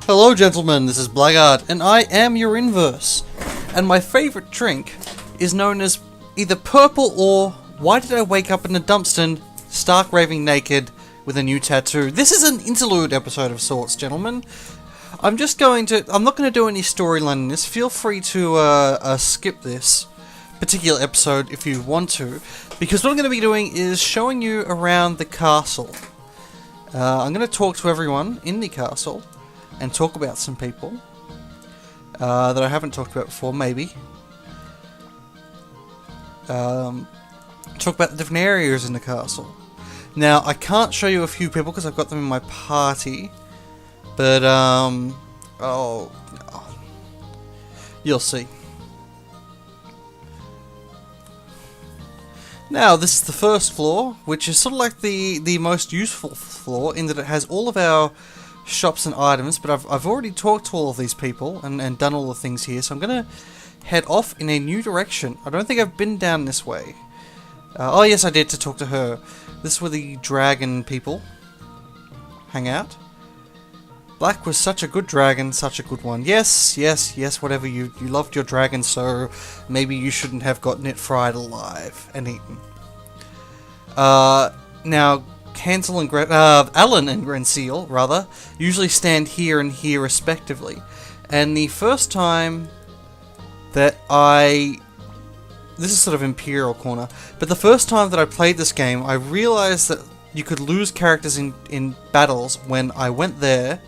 Hello gentlemen, this is Blackguard, and I am your inverse. And my favourite drink is known as either purple or why did I wake up in a dumpster, stark raving naked, with a new tattoo. This is an interlude episode of sorts, gentlemen. I'm not going to do any storyline in this. Feel free to skip this particular episode if you want to, because what I'm going to be doing is showing you around the castle. I'm going to talk to everyone in the castle and talk about some people that I haven't talked about before, maybe. Talk about the different areas in the castle. Now, I can't show you a few people because I've got them in my party, but, you'll see. Now, this is the first floor, which is sort of like the most useful floor in that it has all of our shops and items, but I've already talked to all of these people and done all the things here, so I'm going to head off in a new direction. I don't think I've been down this way. Oh yes, I did, to talk to her. This is where the dragon people hang out. Black was such a good dragon, such a good one. Yes, yes, yes, whatever, you loved your dragon, so maybe you shouldn't have gotten it fried alive and eaten. Now, Hansel and Alan and Grenseal, rather, usually stand here and here respectively. And the first time that this is sort of Imperial Corner, but the first time that I played this game, I realized that you could lose characters in battles when I went there,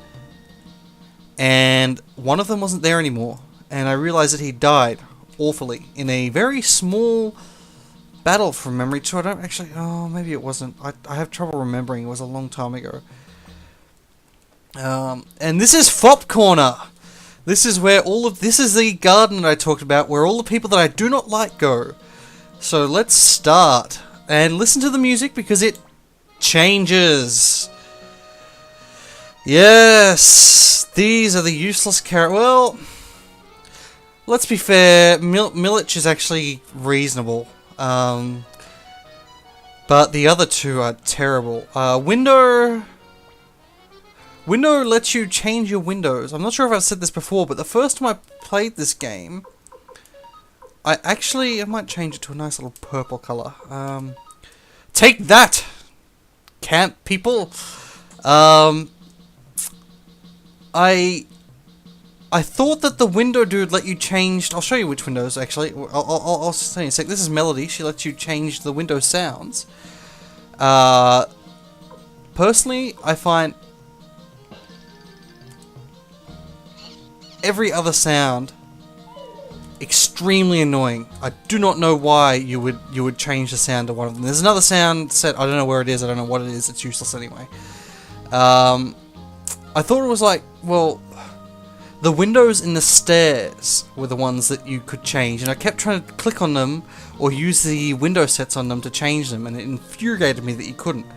and one of them wasn't there anymore, and I realized that he died awfully in a very small battle from memory too. I don't actually... Oh, maybe it wasn't. I have trouble remembering. It was a long time ago. And this is Fop Corner. This is where this is the garden that I talked about, where all the people that I do not like go. So let's start. And listen to the music because it changes. Yes! These are the useless characters. Well, let's be fair. Millich is actually reasonable. But the other two are terrible. Window lets you change your windows. I'm not sure if I've said this before, but the first time I played this game, I might change it to a nice little purple colour. Take that, camp people. I thought that the window dude let you change... I'll show you which windows, actually. I'll say in a sec. This is Melody. She lets you change the window sounds. Personally, I find every other sound extremely annoying. I do not know why you would change the sound to one of them. There's another sound set. I don't know where it is. I don't know what it is. It's useless anyway. I thought it was like, well, the windows in the stairs were the ones that you could change, and I kept trying to click on them or use the window sets on them to change them, and it infuriated me that you couldn't.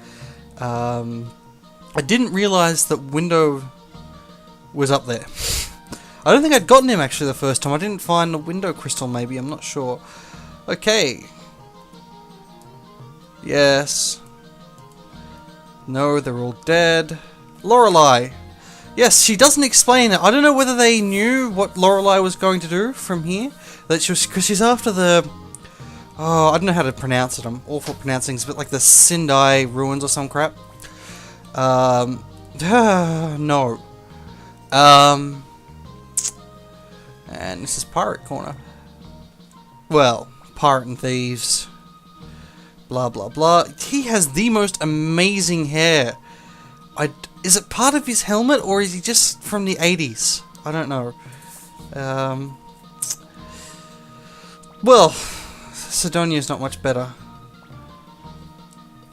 I didn't realize that window was up there. I don't think I'd gotten him actually the first time. I didn't find the window crystal, maybe, I'm not sure. Okay. Yes. No, they're all dead. Lorelei. Yes, she doesn't explain it. I don't know whether they knew what Lorelei was going to do from here. That she was, because she's after the... Oh, I don't know how to pronounce it. I'm awful pronouncing it, but like the Sindai ruins or some crap. No. And this is Pirate Corner. Well, Pirate and Thieves. Blah, blah, blah. He has the most amazing hair. Is it part of his helmet, or is he just from the 80s? I don't know. Well, Sidonia's not much better.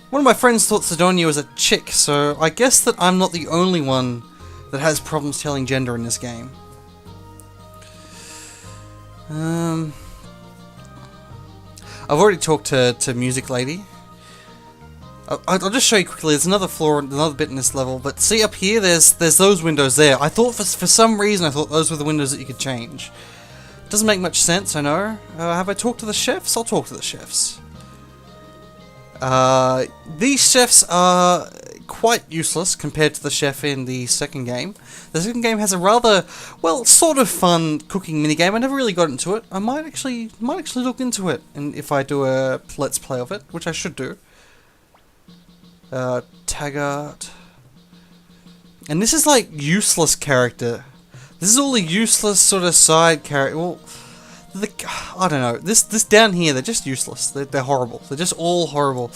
One of my friends thought Sidonia was a chick, so I guess that I'm not the only one that has problems telling gender in this game. I've already talked to Music Lady. I'll just show you quickly. There's another floor, another bit in this level, but see up here, there's those windows there. I thought for some reason I thought those were the windows that you could change. Doesn't make much sense, I know. Have I talked to the chefs? I'll talk to the chefs. These chefs are quite useless compared to the chef in the second game. The second game has a rather, well, sort of fun cooking minigame. I never really got into it. I might actually look into it, and if I do a let's play of it, which I should do. Taggart. And this is like useless character. This is all the useless sort of side character. Well, I don't know. This down here, they're just useless. They're horrible. They're just all horrible.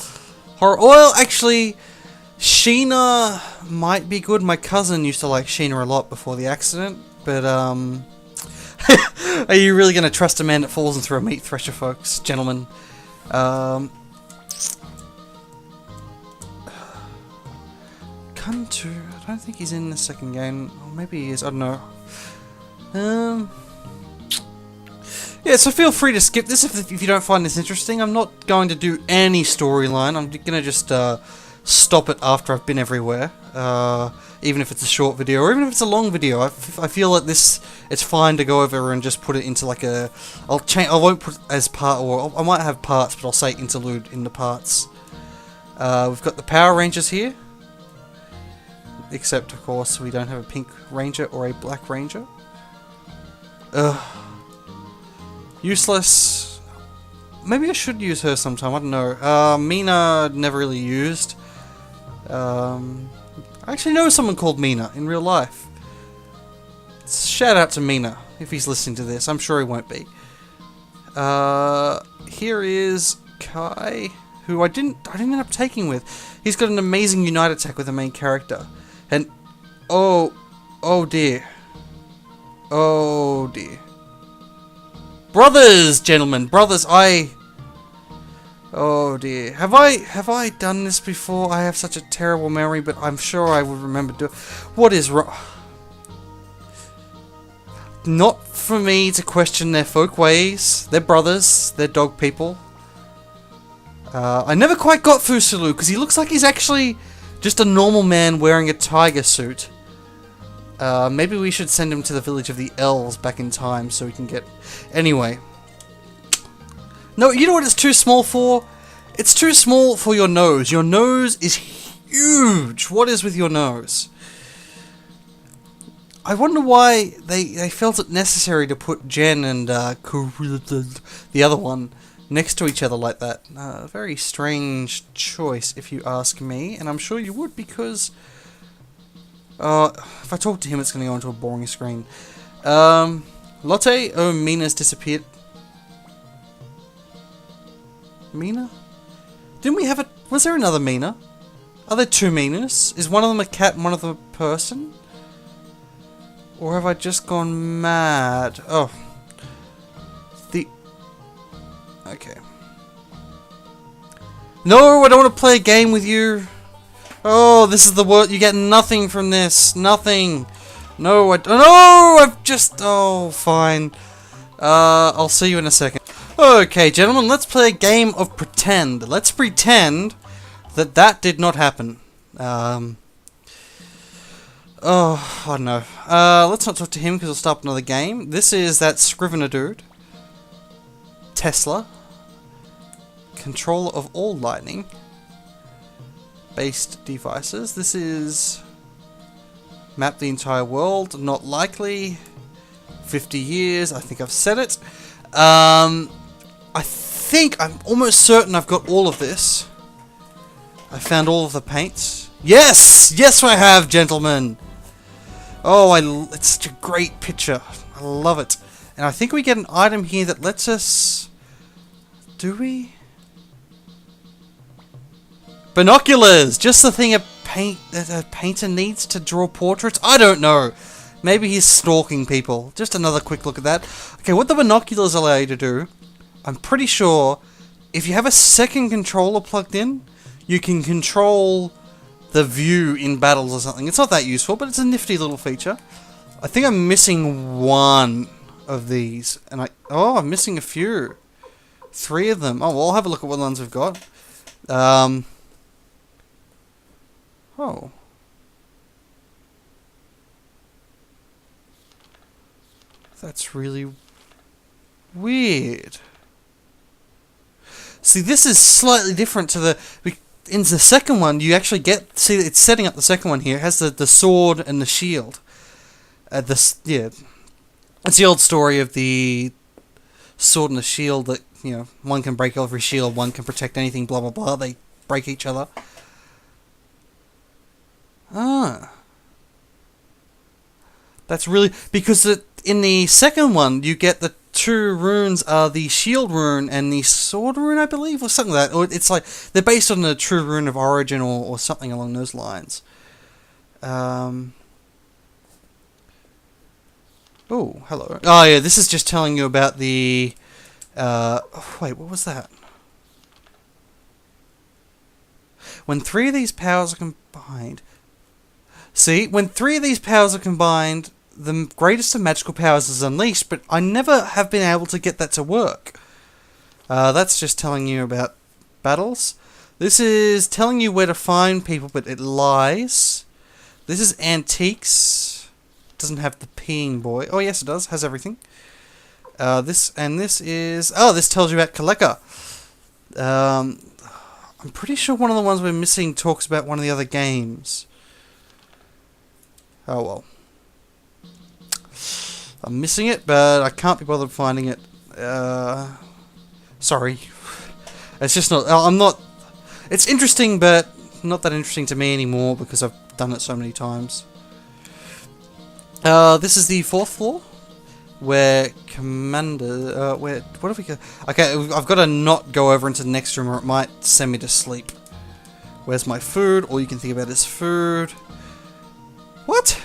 Well, actually, Sheena might be good. My cousin used to like Sheena a lot before the accident. But, are you really going to trust a man that falls into a meat thresher, folks? Gentlemen. Kuntu. I don't think he's in the second game. Or maybe he is. I don't know. Yeah, so feel free to skip this if you don't find this interesting. I'm not going to do any storyline. I'm going to just stop it after I've been everywhere. Even if it's a short video, or even if it's a long video. I feel like it's fine to go over and just put it into like a... I won't put as part, or I might have parts, but I'll say interlude in the parts. We've got the Power Rangers here. Except, of course, we don't have a pink ranger or a black ranger. Useless. Maybe I should use her sometime, I don't know. Mina, never really used. I actually know someone called Mina in real life. Shout out to Mina, if he's listening to this. I'm sure he won't be. Here is Kai, who I didn't end up taking with. He's got an amazing Unite attack with the main character. And, oh dear. Oh dear. Brothers, gentlemen, brothers, oh dear. Have I done this before? I have such a terrible memory, but I'm sure I would remember doing. What is wrong? Not for me to question their folk ways. They're brothers. They're dog people. I never quite got Fusulu, because he looks like he's actually just a normal man wearing a tiger suit. Maybe we should send him to the village of the elves back in time so we can get... Anyway. No, you know what it's too small for? It's too small for your nose. Your nose is huge. What is with your nose? I wonder why they felt it necessary to put Jen and the other one next to each other like that. Very strange choice, if you ask me. And I'm sure you would, because... if I talk to him, it's going to go into a boring screen. Lotte? Oh, Mina's disappeared. Mina? Didn't we have a... Was there another Mina? Are there two Minas? Is one of them a cat and one of them a person? Or have I just gone mad? Oh. Okay. No, I don't want to play a game with you. Oh, this is the worst. You get nothing from this. Nothing. No, I've just... Oh, fine. I'll see you in a second. Okay, gentlemen, let's play a game of pretend. Let's pretend that did not happen. Oh, I don't know. Let's not talk to him, because he'll start another game. This is that Scrivener dude. Tesla. Controller of all lightning. Based devices. This is map the entire world. Not likely. 50 years. I think I've said it. I'm almost certain I've got all of this. I found all of the paints. Yes! Yes, I have, gentlemen! Oh, it's such a great picture. I love it. And I think we get an item here that lets us... Do we? Binoculars! Just the thing a painter needs to draw portraits? I don't know. Maybe he's stalking people. Just another quick look at that. Okay, what the binoculars allow you to do, I'm pretty sure, if you have a second controller plugged in, you can control the view in battles or something. It's not that useful, but it's a nifty little feature. I think I'm missing one of these. And I'm missing a few. 3 of them. Oh, well, I'll have a look at what ones we've got. Oh. That's really weird. See, this is slightly different to the... in the second one, you actually see it's setting up the second one here. It has the sword and the shield. It's the old story of the sword and the shield that, you know, one can break every shield, one can protect anything, blah blah blah. They break each other. That's really because in the second one you get the two runes are the shield rune and the sword rune, I believe, or something like that. Or it's like they're based on the true rune of origin or something along those lines. Oh, hello. Oh yeah, this is just telling you about the. Wait, what was that? When three of these powers are combined. See, when three of these powers are combined, the greatest of magical powers is unleashed, but I never have been able to get that to work. That's just telling you about battles. This is telling you where to find people, but it lies. This is antiques. Doesn't have the peeing boy. Oh yes, it does. Has everything. This is... Oh, this tells you about Kaleka. I'm pretty sure one of the ones we're missing talks about one of the other games. Oh well. I'm missing it, but I can't be bothered finding it. Sorry. It's just not... I'm not... It's interesting, but not that interesting to me anymore because I've done it so many times. This is the 4th floor. Where Commander... what have we got? Okay, I've got to not go over into the next room or it might send me to sleep. Where's my food? All you can think about is food. What?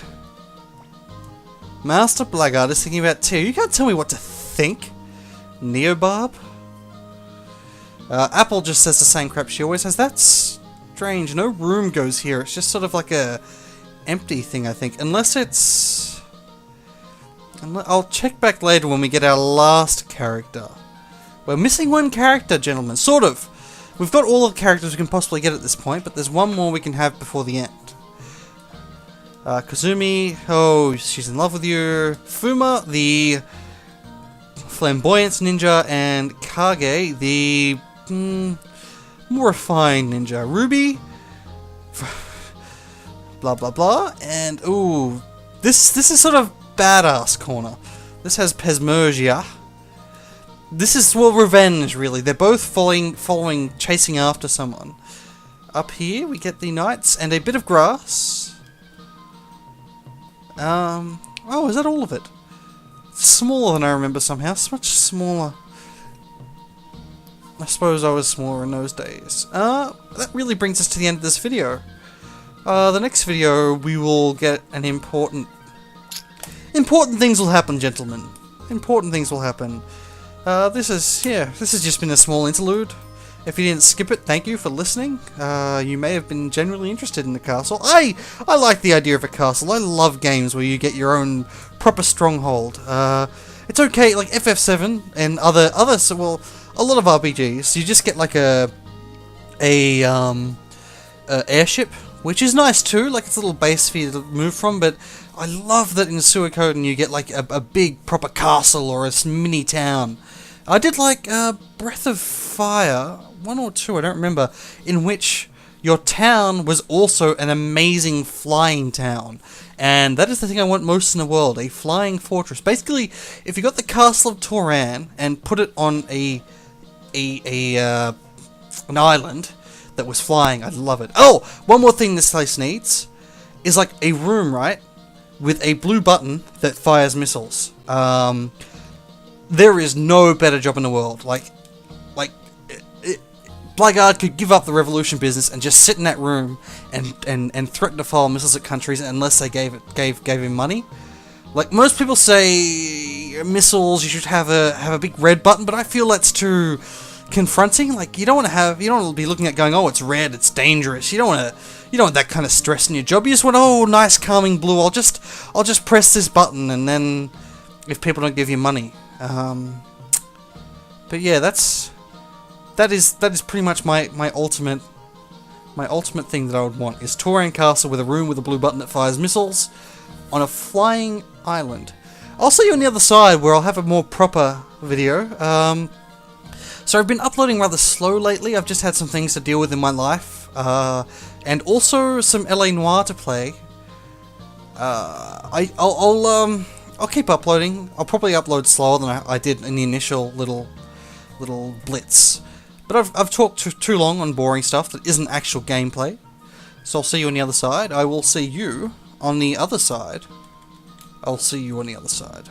Master Blackguard is thinking about tea. You can't tell me what to think. Neobarb? Apple just says the same crap she always has. That's strange. No room goes here. It's just sort of like a empty thing, I think. Unless it's... I'll check back later when we get our last character. We're missing one character, gentlemen. Sort of. We've got all the characters we can possibly get at this point, but there's one more we can have before the end. Kazumi, oh, she's in love with you. Fuma, the flamboyance ninja, and Kage, the more refined ninja. Ruby, blah blah blah, and ooh, this is sort of badass corner. This has Pesmergia. This is, well, revenge, really. They're both following, chasing after someone. Up here, we get the knights and a bit of grass. Oh, is that all of it? Smaller than I remember somehow. It's much smaller. I suppose I was smaller in those days. That really brings us to the end of this video. The next video, we will get an important things will happen, gentlemen. Important things will happen. This has just been a small interlude. If you didn't skip it, thank you for listening. You may have been generally interested in the castle. I like the idea of a castle. I love games where you get your own proper stronghold. It's okay, like FF7 and other well, a lot of RPGs. You just get like a airship, which is nice too. Like it's a little base for you to move from, but I love that in Suikoden you get like a big proper castle or a mini town. I did like Breath of Fire, 1 or 2, I don't remember, in which your town was also an amazing flying town. And that is the thing I want most in the world, a flying fortress. Basically, if you got the Castle of Toran and put it on an island that was flying, I'd love it. Oh, one more thing this place needs is like a room, right? With a blue button that fires missiles. There is no better job in the world. Blackguard could give up the revolution business and just sit in that room and threaten to fire missiles at countries unless they gave him money. Like most people say, missiles you should have a big red button, but I feel that's too confronting. Like you don't want to be looking at going, oh, it's red, it's dangerous. You don't want that kind of stress in your job. You just want, oh, nice calming blue. I'll just press this button, and then if people don't give you money. But yeah, that is pretty much my ultimate thing that I would want is Toran Castle with a room with a blue button that fires missiles on a flying island. I'll see you on the other side where I'll have a more proper video. So I've been uploading rather slow lately. I've just had some things to deal with in my life. and also some LA Noire to play. I'll keep uploading. I'll probably upload slower than I did in the initial little blitz. But I've talked too long on boring stuff that isn't actual gameplay. So I'll see you on the other side. I will see you on the other side. I'll see you on the other side.